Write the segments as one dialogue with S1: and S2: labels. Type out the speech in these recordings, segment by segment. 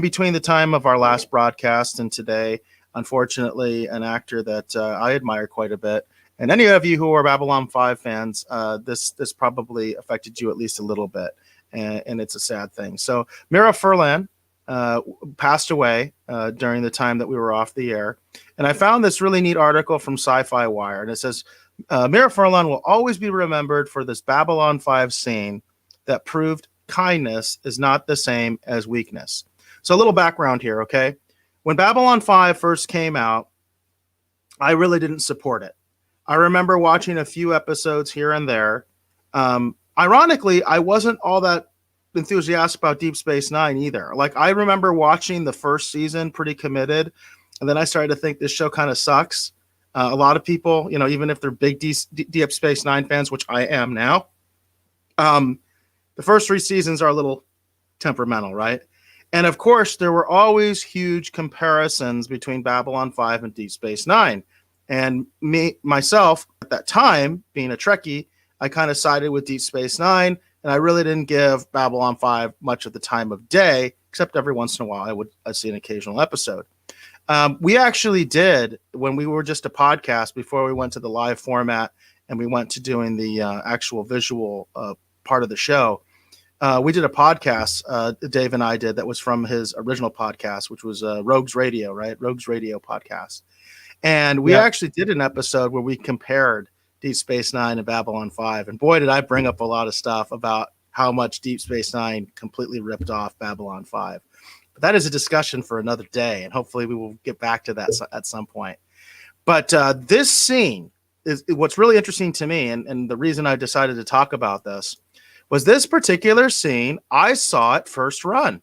S1: between the time of our last broadcast and today, unfortunately, an actor that I admire quite a bit. And any of you who are Babylon 5 fans, this probably affected you at least a little bit. And it's a sad thing. So Mira Furlan passed away during the time that we were off the air. And I found this really neat article from Sci-Fi Wire. And it says, Mira Furlan will always be remembered for this Babylon 5 scene that proved kindness is not the same as weakness. So a little background here, okay? When Babylon 5 first came out, I really didn't support it. I remember watching a few episodes here and there. Ironically, I wasn't all that enthusiastic about Deep Space Nine either. Like, I remember watching the first season pretty committed, and then I started to think this show kind of sucks. A lot of people, you know, even if they're big Deep Space Nine fans, which I am now, the first 3 seasons are a little temperamental, right? And of course, there were always huge comparisons between Babylon 5 and Deep Space Nine. And myself, at that time, being a Trekkie, I kind of sided with Deep Space Nine, and I really didn't give Babylon 5 much of the time of day, except every once in a while I'd see an occasional episode. We actually did, when we were just a podcast, before we went to the live format and we went to doing the actual visual part of the show, we did a podcast, Dave and I did, that was from his original podcast, which was Rogues Radio, right? Rogues Radio podcast. And we actually did an episode where we compared Deep Space Nine and Babylon 5. And boy, did I bring up a lot of stuff about how much Deep Space Nine completely ripped off Babylon 5. But that is a discussion for another day, and hopefully we will get back to that at some point. But this scene is what's really interesting to me, and the reason I decided to talk about this was this particular scene. I saw it first run.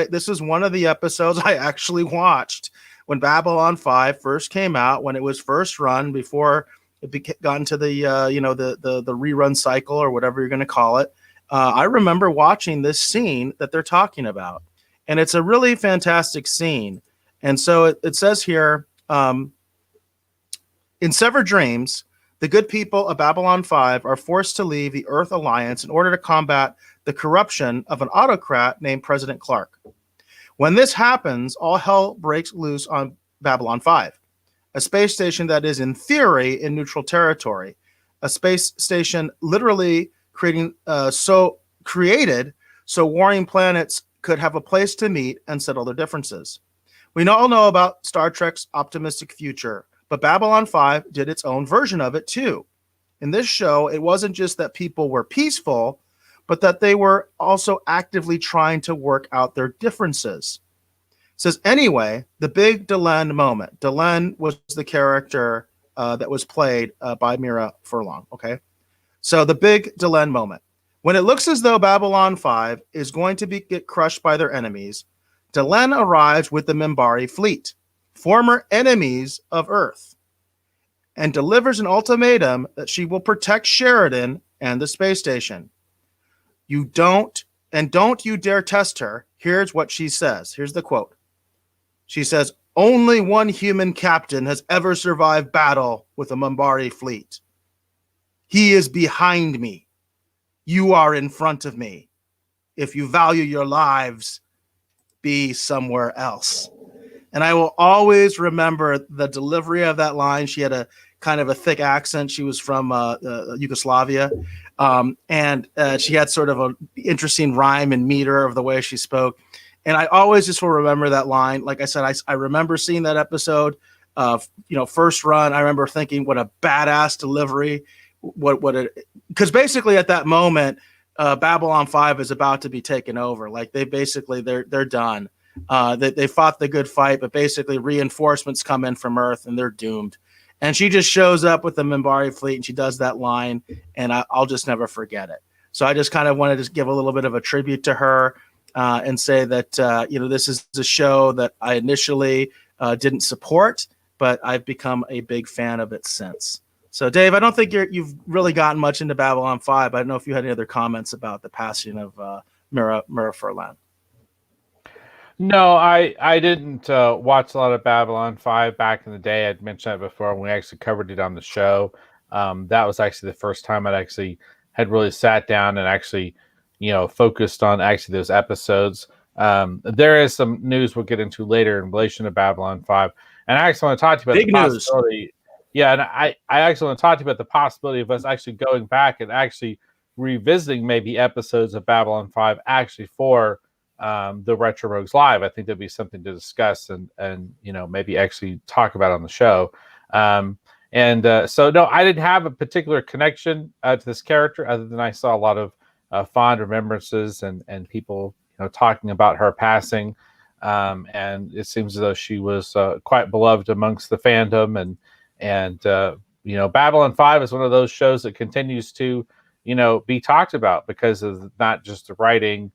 S1: This is one of the episodes I actually watched when Babylon 5 first came out, when it was first run before it got into the the rerun cycle or whatever you're going to call it. I remember watching this scene that they're talking about, and it's a really fantastic scene. And so it says here, in Severed Dreams, the good people of Babylon 5 are forced to leave the Earth Alliance in order to combat the corruption of an autocrat named President Clark. When this happens, all hell breaks loose on Babylon 5, a space station that is, in theory, in neutral territory, a space station literally created so warring planets could have a place to meet and settle their differences. We all know about Star Trek's optimistic future, but Babylon 5 did its own version of it too. In this show, it wasn't just that people were peaceful, but that they were also actively trying to work out their differences. It says, anyway, the big Delenn moment. Delenn was the character that was played by Mira Furlan, okay? So the big Delenn moment. When it looks as though Babylon 5 is going to get crushed by their enemies, Delenn arrives with the Minbari fleet, former enemies of Earth, and delivers an ultimatum that she will protect Sheridan and the space station. Don't you dare test her. Here's what she says. Here's the quote. She says, only one human captain has ever survived battle with a Minbari fleet. He is behind me. You are in front of me. If you value your lives, be somewhere else. And I will always remember the delivery of that line. She had a kind of a thick accent. She was from Yugoslavia. And she had sort of an interesting rhyme and meter of the way she spoke. And I always just will remember that line. Like I said, I remember seeing that episode of, first run. I remember thinking, what a badass delivery. Because basically at that moment, Babylon 5 is about to be taken over. Like they're done. They fought the good fight, but basically reinforcements come in from Earth and they're doomed. And she just shows up with the Minbari fleet and she does that line, and I'll just never forget it. So I just kind of wanted to give a little bit of a tribute to her and say that, this is a show that I initially didn't support, but I've become a big fan of it since. So, Dave, I don't think you've really gotten much into Babylon 5. I don't know if you had any other comments about the passing of Mira Furlan.
S2: No, I didn't watch a lot of Babylon 5 back in the day. I'd mentioned that before when we actually covered it on the show. That was actually the first time I'd actually had really sat down and actually, focused on actually those episodes. There is some news we'll get into later in relation to Babylon 5. And I actually want to talk to you about
S1: Big
S2: the possibility. Yeah, and I actually want to talk to you about the possibility of us actually going back and actually revisiting maybe episodes of Babylon 5 actually for the Retro Rogues Live. I think that'd be something to discuss and maybe actually talk about on the show. So no, I didn't have a particular connection to this character other than I saw a lot of fond remembrances and people talking about her passing. And it seems as though she was quite beloved amongst the fandom, and Babylon 5 is one of those shows that continues to be talked about because of not just the writing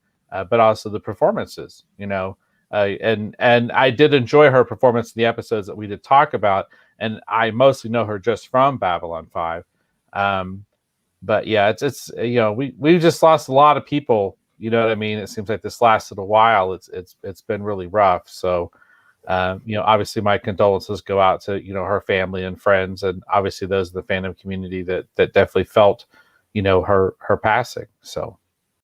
S2: but also the performances. And I did enjoy her performance in the episodes that we did talk about, and I mostly know her just from Babylon 5. But yeah, it's we just lost a lot of people. You know what I mean? It seems like this lasted a while. It's been really rough. So obviously my condolences go out to her family and friends, and obviously those in the fandom community that definitely felt her passing. So